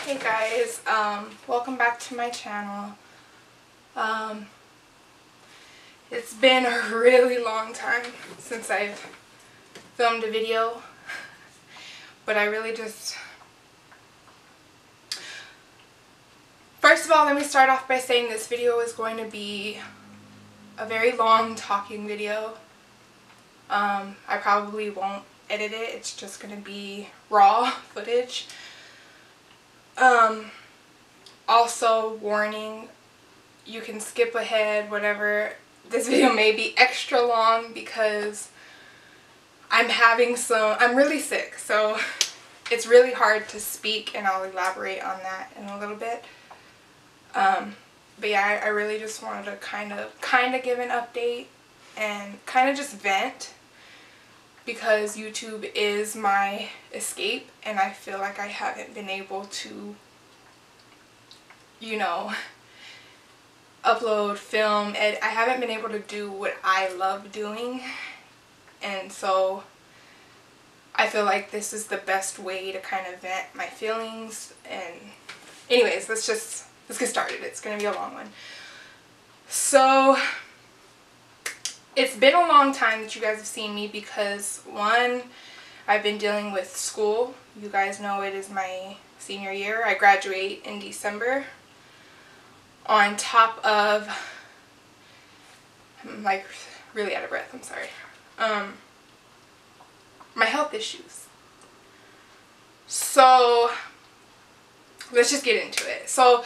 Hey guys, welcome back to my channel. It's been a really long time since I've filmed a video, but I really just... First of all, let me start off by saying this video is going to be a very long talking video. I probably won't edit it, it's just going to be raw footage. Also, warning, you can skip ahead, whatever. This video may be extra long because I'm really sick, so it's really hard to speak, and I'll elaborate on that in a little bit. But yeah, I really just wanted to kind of give an update and kind of just vent, because YouTube is my escape, and I feel like I haven't been able to, you know, upload, film, I haven't been able to do what I love doing, and so I feel like this is the best way to kind of vent my feelings. And anyways, let's get started. It's gonna be a long one. So it's been a long time that you guys have seen me because, one, I've been dealing with school. You guys know it is my senior year. I graduate in December. On top of, I'm like really out of breath, I'm sorry, my health issues. So let's just get into it. So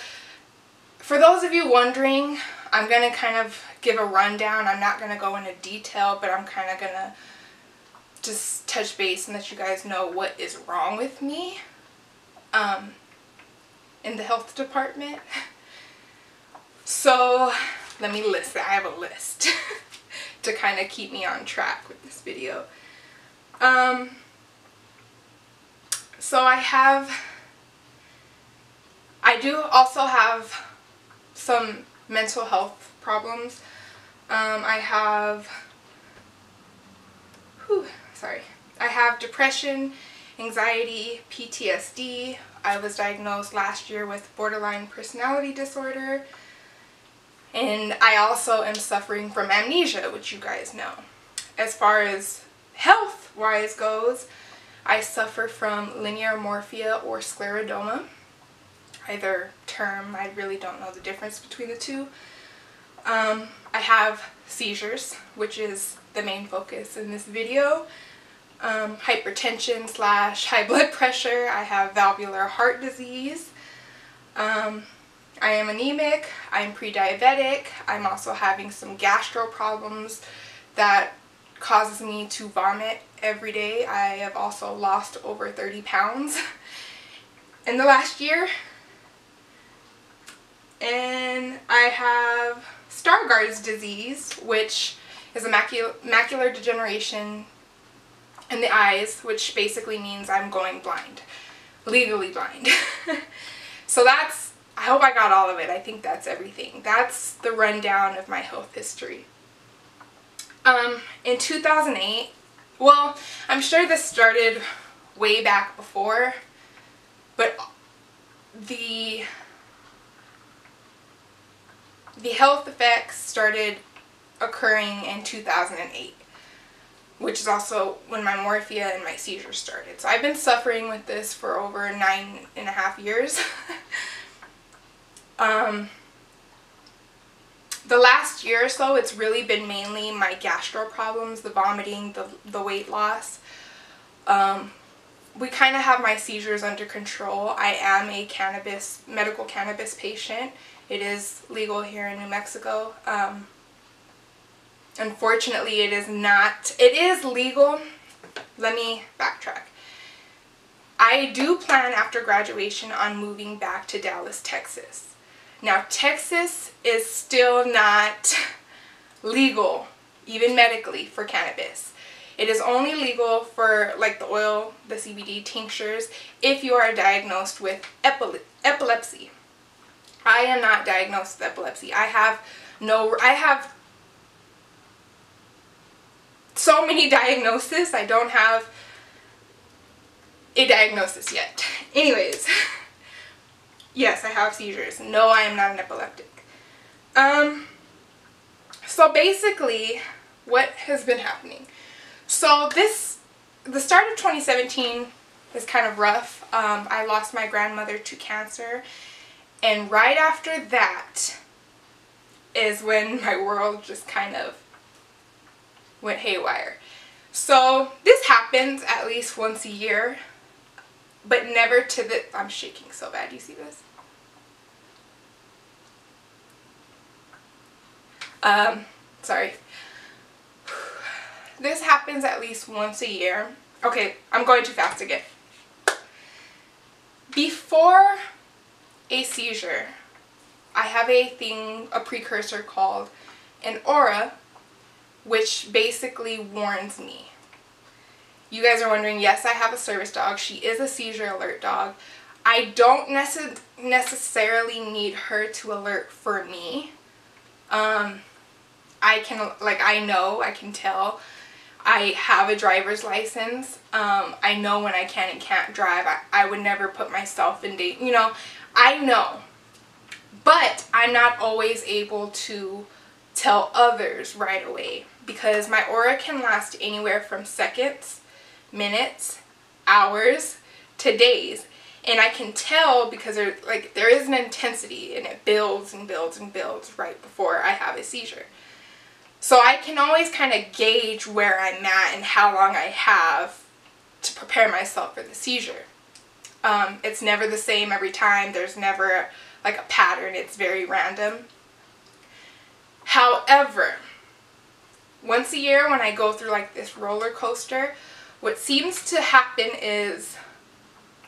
for those of you wondering, I'm going to kind of give a rundown. I'm not going to go into detail, but I'm kind of going to just touch base and let you guys know what is wrong with me in the health department. So let me list it. I have a list to kind of keep me on track with this video. So I do also have some mental health problems. I have depression, anxiety, PTSD. I was diagnosed last year with borderline personality disorder. And I also am suffering from amnesia, which you guys know. As far as health-wise goes, I suffer from linearomorphia or scleroderma. Either term, I really don't know the difference between the two. I have seizures, which is the main focus in this video. Hypertension / high blood pressure. I have valvular heart disease. I am anemic, I'm pre-diabetic, I'm also having some gastro problems that causes me to vomit every day. I have also lost over 30 pounds in the last year. And I have Stargardt's disease, which is a macular degeneration in the eyes, which basically means I'm going blind, legally blind. So I hope I got all of it. I think that's everything. That's the rundown of my health history. In 2008, well, I'm sure this started way back before, but the health effects started occurring in 2008, which is also when my morphia and my seizures started. So I've been suffering with this for over 9.5 years. The last year or so, it's really been mainly my gastro problems, the vomiting, the weight loss. We kind of have my seizures under control. I am a medical cannabis patient. It is legal here in New Mexico. Unfortunately, it is not. It is legal. Let me backtrack. I do plan after graduation on moving back to Dallas, Texas. Now, Texas is still not legal, even medically, for cannabis. It is only legal for, like, the oil, the CBD tinctures, if you are diagnosed with epilepsy. I am not diagnosed with epilepsy. I have so many diagnoses. I don't have a diagnosis yet. Anyways, Yes, I have seizures. No, I am not an epileptic. So basically, what has been happening? So the start of 2017 is kind of rough. I lost my grandmother to cancer, and right after that is when my world just kind of went haywire. So this happens at least once a year, but never to the... I'm shaking so bad. You see this? Sorry. This happens at least once a year. Okay, I'm going too fast again. Before a seizure, I have a precursor called an aura, which basically warns me. You guys are wondering, yes, I have a service dog. She is a seizure alert dog. I don't necessarily need her to alert for me. I can tell. I have a driver's license. I know when I can and can't drive. I would never put myself in danger. You know, I know. But I'm not always able to tell others right away, because my aura can last anywhere from seconds, minutes, hours, to days. And I can tell because there is an intensity, and it builds and builds and builds right before I have a seizure. So I can always kind of gauge where I'm at and how long I have to prepare myself for the seizure. It's never the same every time. There's never like a pattern. It's very random. However, once a year when I go through like this roller coaster, what seems to happen is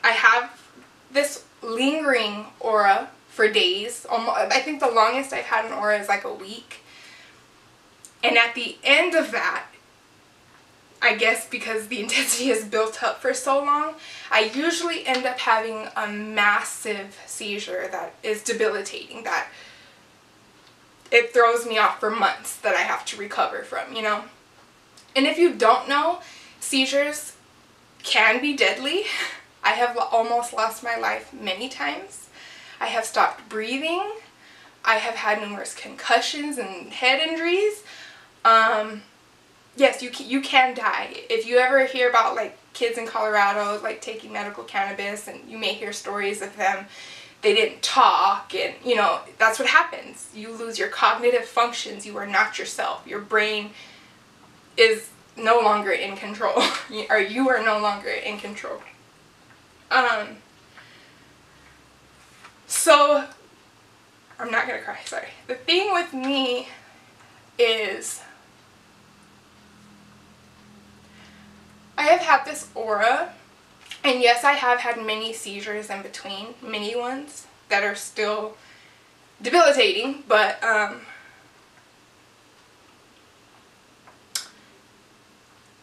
I have this lingering aura for days. I think the longest I've had an aura is like a week. And at the end of that, I guess because the intensity is built up for so long, I usually end up having a massive seizure that is debilitating, that it throws me off for months, that I have to recover from, you know? And if you don't know, seizures can be deadly. I have almost lost my life many times. I have stopped breathing. I have had numerous concussions and head injuries. Yes, you can die. If you ever hear about like kids in Colorado like taking medical cannabis, and you may hear stories of them, they didn't talk, and you know, that's what happens. You lose your cognitive functions. You are not yourself. Your brain is no longer in control, or you are no longer in control. So I'm not gonna cry, sorry. The thing with me is I have had this aura, and yes, I have had many seizures in between, many ones that are still debilitating, but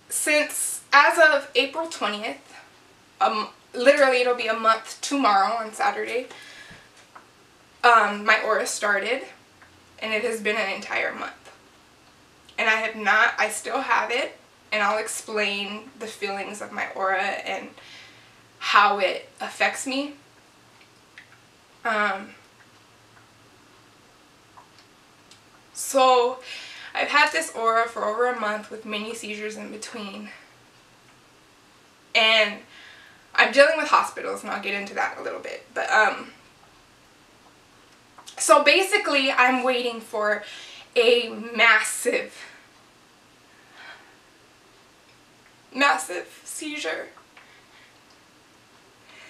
since as of April 20th, literally it'll be a month tomorrow on Saturday, my aura started, and it has been an entire month. And I still have it, and I'll explain the feelings of my aura and how it affects me. So I've had this aura for over a month with many seizures in between. And I'm dealing with hospitals, and I'll get into that in a little bit. But so basically I'm waiting for a massive seizure,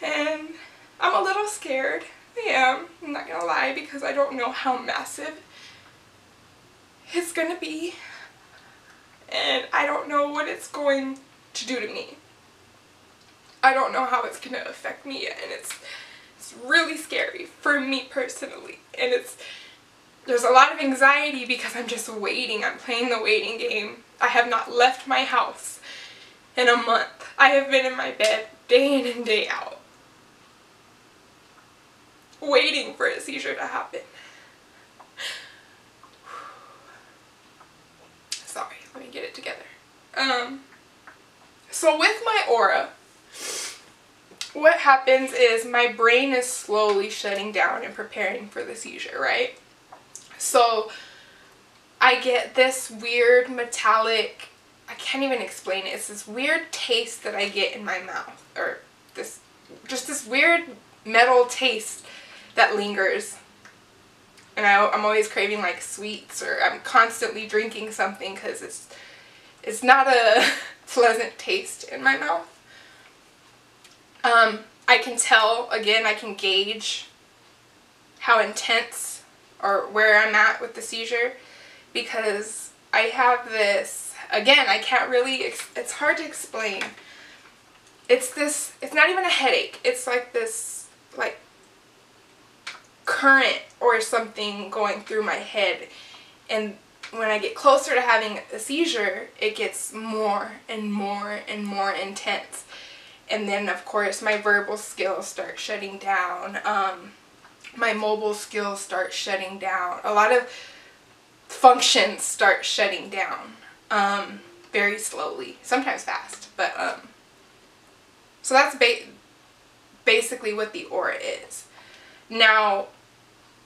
and I'm a little scared. I'm not gonna lie, because I don't know how massive it's gonna be, and I don't know what it's going to do to me. I don't know how it's gonna affect me yet, and it's really scary for me personally, and there's a lot of anxiety because I'm just waiting. I'm playing the waiting game. I have not left my house in a month. I have been in my bed day in and day out, waiting for a seizure to happen. Sorry, let me get it together. So with my aura, what happens is my brain is slowly shutting down and preparing for the seizure, right? So I get this weird metallic, I can't even explain it. It's this weird taste that I get in my mouth, or just this weird metal taste that lingers. And I'm always craving like sweets, or I'm constantly drinking something because it's not a pleasant taste in my mouth. I can tell, again, I can gauge how intense or where I'm at with the seizure, because I have this, again, I can't really, it's hard to explain. It's not even a headache. It's like this, like, current or something going through my head. And when I get closer to having a seizure, it gets more and more and more intense. And then, of course, my verbal skills start shutting down. My mobile skills start shutting down. A lot of functions start shutting down. Very slowly. Sometimes fast. But, so that's basically what the aura is. Now,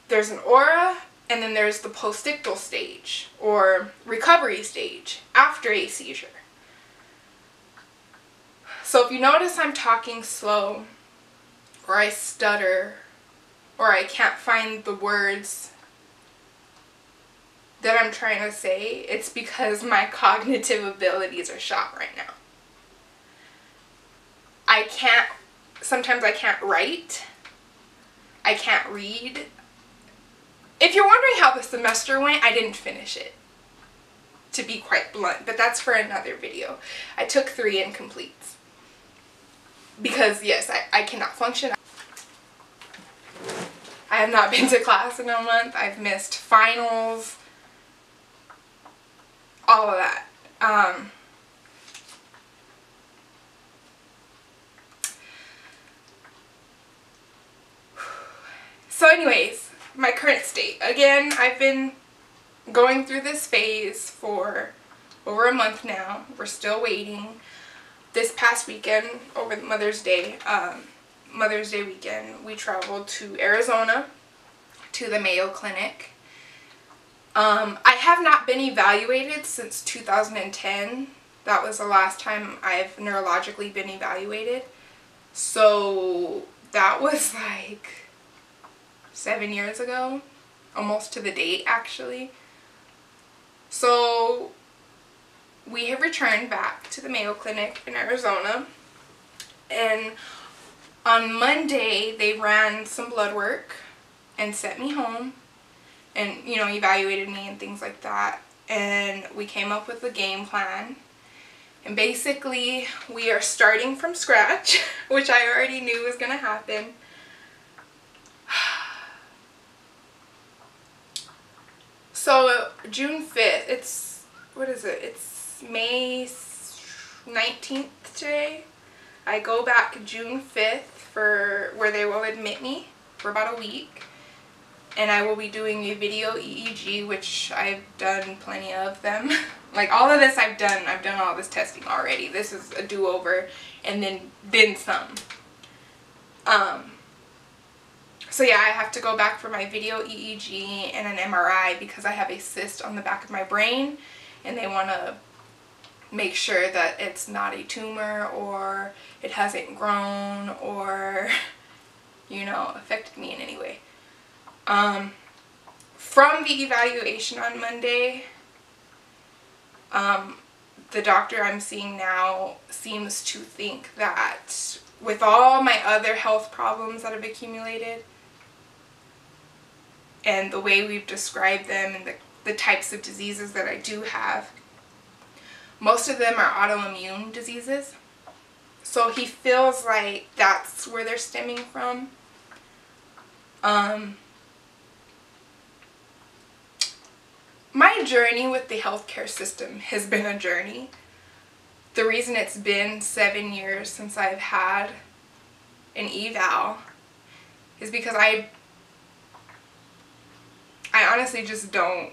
there's an aura, and then there's the postictal stage, or recovery stage, after a seizure. So if you notice I'm talking slow, or I stutter, or I can't find the words that I'm trying to say, it's because my cognitive abilities are shot right now. Sometimes I can't write, I can't read. If you're wondering how the semester went, I didn't finish it, to be quite blunt, but that's for another video. I took 3 incompletes. Because yes, I cannot function. I have not been to class in a month. I've missed finals. All of that. So anyways, my current state. Again, I've been going through this phase for over a month now. We're still waiting. This past weekend, over Mother's Day weekend, we traveled to Arizona, to the Mayo Clinic. I have not been evaluated since 2010. That was the last time I've neurologically been evaluated. So that was like 7 years ago, almost to the date actually. So we have returned back to the Mayo Clinic in Arizona, and on Monday they ran some blood work and sent me home and, you know, evaluated me and things like that, and we came up with a game plan, and basically we are starting from scratch, which I already knew was going to happen. So June 5th, what is it? It's May 19th today. I go back June 5th for where they will admit me for about a week. And I will be doing a video EEG, which I've done plenty of them. Like all of this I've done all this testing already. This is a do-over and then some. So yeah, I have to go back for my video EEG and an MRI because I have a cyst on the back of my brain, and they want to make sure that it's not a tumor or it hasn't grown or, you know, affected me in any way. From the evaluation on Monday, the doctor I'm seeing now seems to think that with all my other health problems that have accumulated and the way we've described them and the types of diseases that I do have, most of them are autoimmune diseases. So he feels like that's where they're stemming from. My journey with the healthcare system has been a journey. The reason it's been 7 years since I've had an eval is because I honestly just don't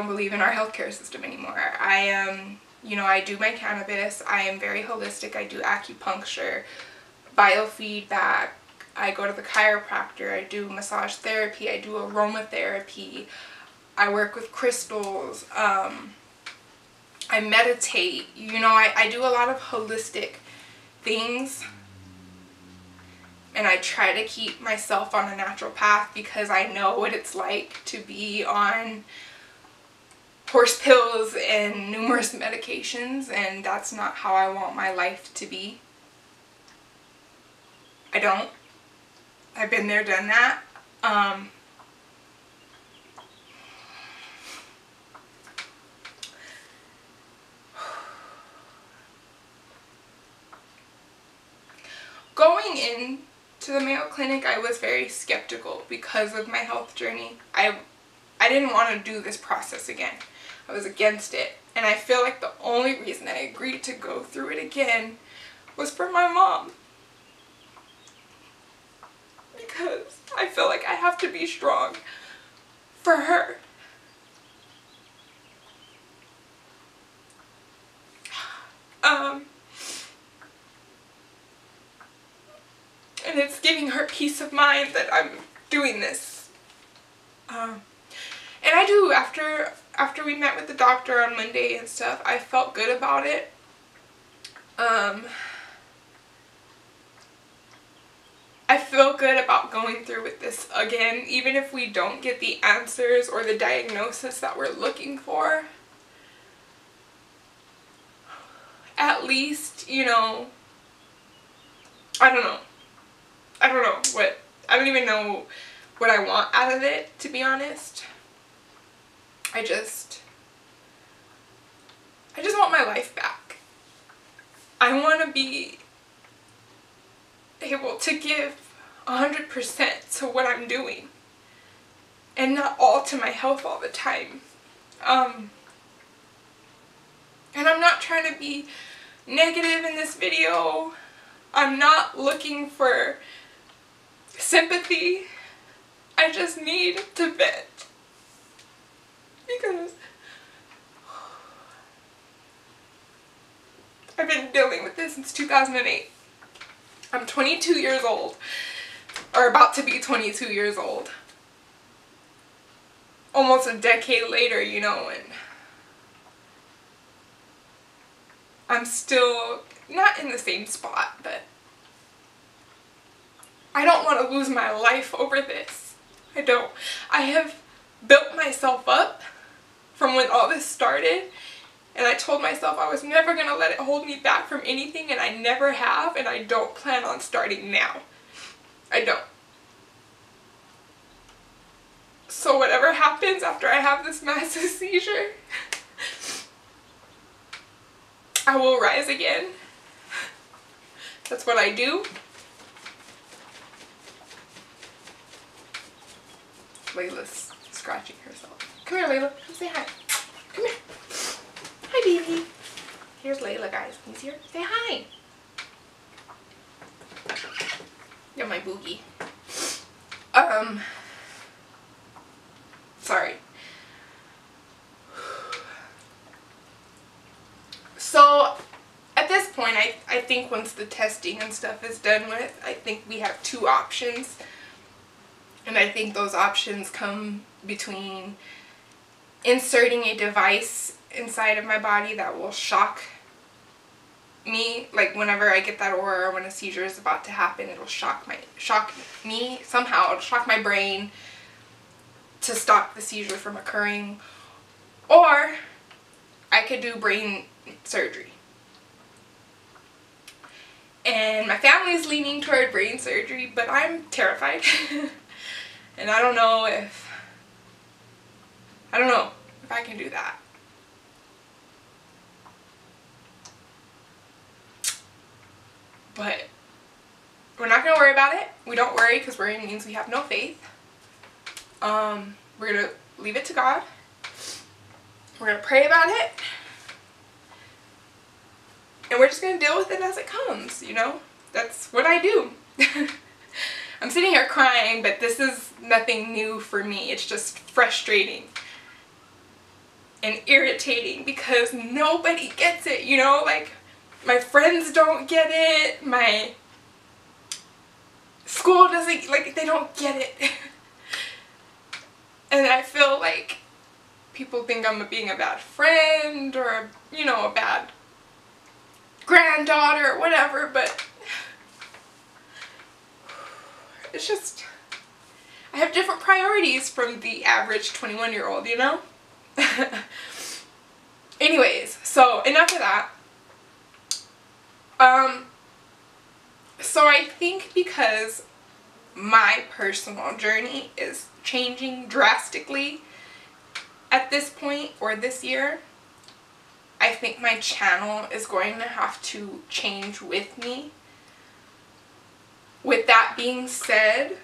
believe in our healthcare system anymore. You know, I do my cannabis. I am very holistic. I do acupuncture, biofeedback. I go to the chiropractor. I do massage therapy. I do aromatherapy. I work with crystals. I meditate. You know, I do a lot of holistic things. And I try to keep myself on a natural path because I know what it's like to be on horse pills and numerous medications, and that's not how I want my life to be. I don't. I've been there, done that. Going in to the Mayo Clinic, I was very skeptical because of my health journey. I didn't want to do this process again. I was against it. And I feel like the only reason I agreed to go through it again was for my mom. Because I feel like I have to be strong for her. And it's giving her peace of mind that I'm doing this. And I do, after we met with the doctor on Monday and stuff, I felt good about it. I feel good about going through with this again, even if we don't get the answers or the diagnosis that we're looking for. At least, you know, I don't know I don't even know what I want out of it, to be honest. I just want my life back. I want to be able to give 100% to what I'm doing and not all to my health all the time. And I'm not trying to be negative in this video. I'm not looking for sympathy. I just need to vent because I've been dealing with this since 2008. I'm 22 years old, or about to be 22 years old. Almost a decade later, you know, and I'm still not in the same spot, but I don't want to lose my life over this. I don't. I have built myself up from when all this started, and I told myself I was never going to let it hold me back from anything, and I never have, and I don't plan on starting now. I don't. So whatever happens after I have this massive seizure, I will rise again. That's what I do. Layla's scratching herself. Come here, Layla. Come say hi. Come here. Hi, baby. Here's Layla, guys. He's here. Say hi. You're my boogie. Sorry. So, at this point, I think once the testing and stuff is done with, I think we have two options. And I think those options come between inserting a device inside of my body that will shock me, like whenever I get that aura or when a seizure is about to happen, it'll shock me somehow. It'll shock my brain to stop the seizure from occurring. Or I could do brain surgery. And my family is leaning toward brain surgery, but I'm terrified. And I don't know if I can do that. But we're not going to worry about it. We don't worry because worrying means we have no faith. We're going to leave it to God. We're going to pray about it. And we're just going to deal with it as it comes, you know? That's what I do. I'm sitting here crying, but this is nothing new for me. It's just frustrating. and irritating because nobody gets it, you know? Like, my friends don't get it, my school doesn't, like, they don't get it. And I feel like people think I'm being a bad friend or, you know, a bad granddaughter or whatever, but it's just, I have different priorities from the average 21-year-old, you know? Anyways, so enough of that. So I think because my personal journey is changing drastically at this point, or this year, I think my channel is going to have to change with me. With that being said,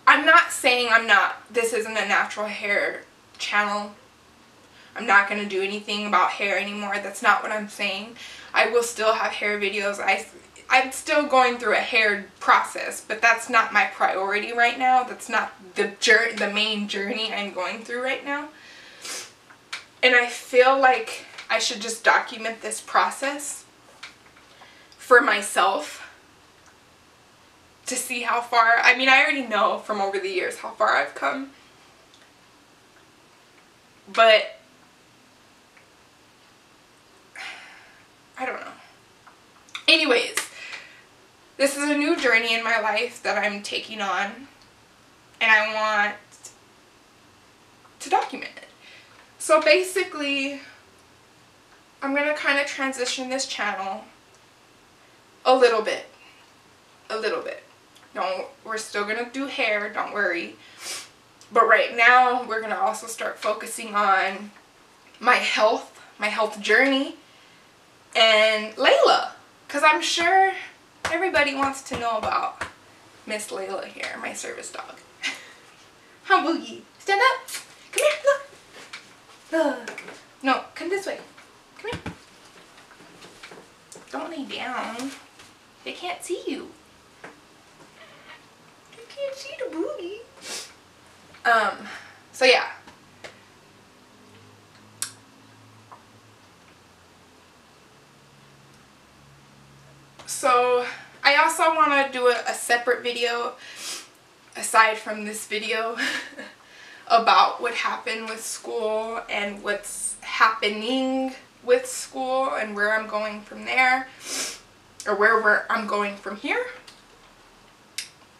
I'm not saying this isn't a natural hair channel. I'm not going to do anything about hair anymore. That's not what I'm saying. I will still have hair videos. I'm still going through a hair process, but that's not my priority right now. That's not the main journey I'm going through right now. And I feel like I should just document this process for myself to see how far, I mean, I already know from over the years how far I've come, but I don't know. Anyways, this is a new journey in my life that I'm taking on, and I want to document it. So basically, I'm going to kind of transition this channel a little bit. No, we're still going to do hair, don't worry. But right now, we're going to also start focusing on my health journey, and Layla. Because I'm sure everybody wants to know about Miss Layla here, my service dog. Huh, Boogie? Stand up. Come here, look. Look. No, come this way. Come here. Don't lay down. They can't see you. They can't see the booty. So yeah. So I also want to do a separate video aside from this video about what happened with school and what's happening with school and where I'm going from there, or where I'm going from here,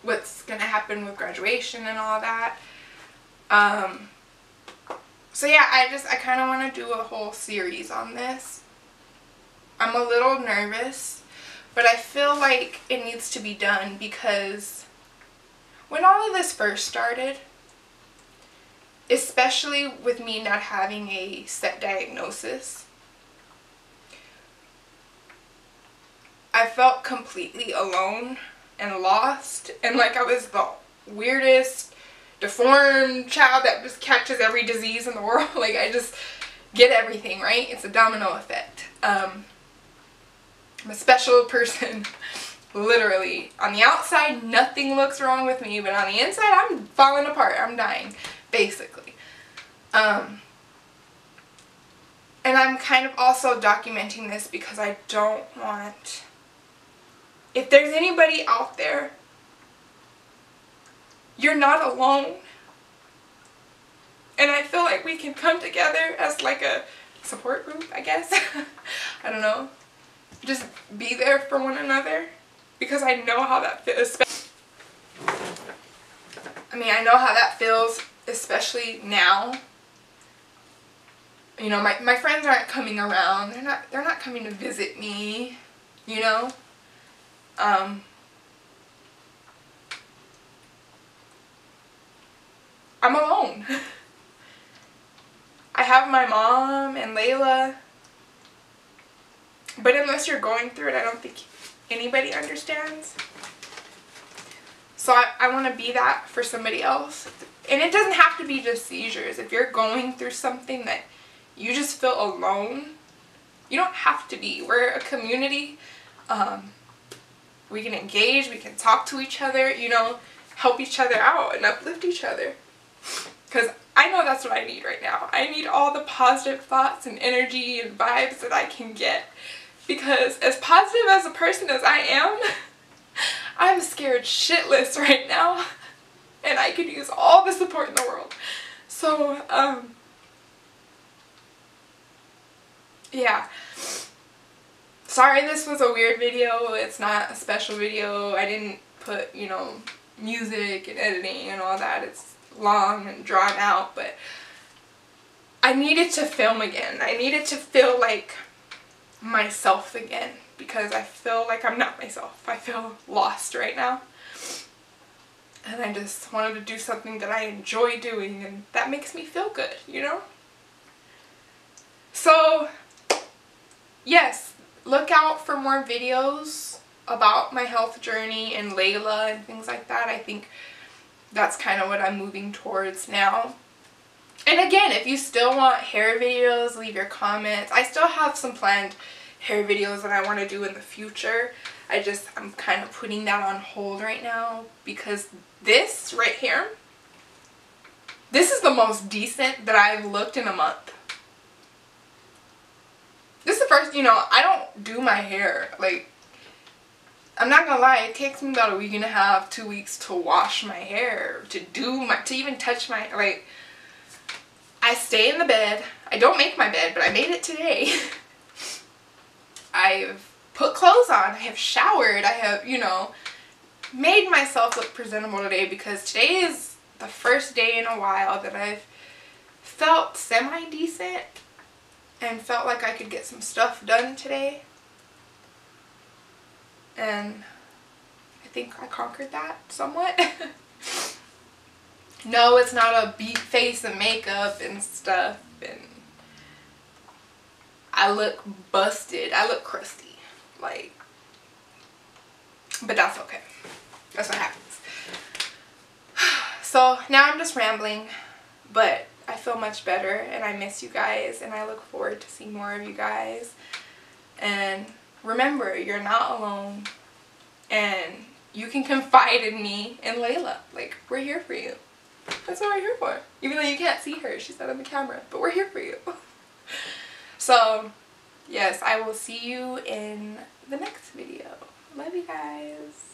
what's gonna happen with graduation and all that. So yeah, I kind of want to do a whole series on this. I'm a little nervous, but I feel like it needs to be done because when all of this first started, especially with me not having a set diagnosis, I felt completely alone and lost, and like I was the weirdest, deformed child that just catches every disease in the world. Like, I just get everything, right? It's a domino effect. I'm a special person, literally. On the outside, nothing looks wrong with me, but on the inside, I'm falling apart. I'm dying, basically. And I'm kind of also documenting this because I don't want, if there's anybody out there, you're not alone. And I feel like we can come together as like a support group, I guess. I don't know. Just be there for one another, because I know how that feels. I mean, I know how that feels, especially now. You know, my friends aren't coming around. They're not coming to visit me, you know? I'm alone. I have my mom and Layla, but unless you're going through it, I don't think anybody understands. So I want to be that for somebody else. And it doesn't have to be just seizures. If you're going through something that you just feel alone, you don't have to be. We're a community. We can engage, we can talk to each other, you know, help each other out and uplift each other. Because I know that's what I need right now. I need all the positive thoughts and energy and vibes that I can get. Because as positive as a person as I am, I'm scared shitless right now. And I could use all the support in the world. So, yeah. Sorry this was a weird video. It's not a special video. I didn't put, you know, music and editing and all that. It's long and drawn out, but I needed to film again. I needed to feel like myself again, because I feel like I'm not myself. I feel lost right now. And I just wanted to do something that I enjoy doing, and that makes me feel good, you know? So, yes, look out for more videos about my health journey and Layla and things like that. I think that's kind of what I'm moving towards now. And again, if you still want hair videos, leave your comments. I still have some planned hair videos that I want to do in the future. I'm kind of putting that on hold right now because this right here, this is the most decent that I've looked in a month. This is the first, you know, I don't do my hair. Like, I'm not gonna lie, it takes me about a week and a half, 2 weeks to wash my hair, to even touch my, like, I stay in the bed. I don't make my bed, but I made it today. I've put clothes on, I have showered, I have, you know, made myself look presentable today, because today is the first day in a while that I've felt semi-decent and felt like I could get some stuff done today. And I think I conquered that somewhat. No, it's not a beat face and makeup and stuff, and I look busted. I look crusty. Like, but that's okay. That's what happens. So now I'm just rambling, but I feel much better, and I miss you guys, and I look forward to seeing more of you guys. And remember, you're not alone, and you can confide in me and Layla. Like, we're here for you. That's what we're here for. Even though you can't see her, she's not on the camera, but we're here for you. So, yes, I will see you in the next video. Love you guys.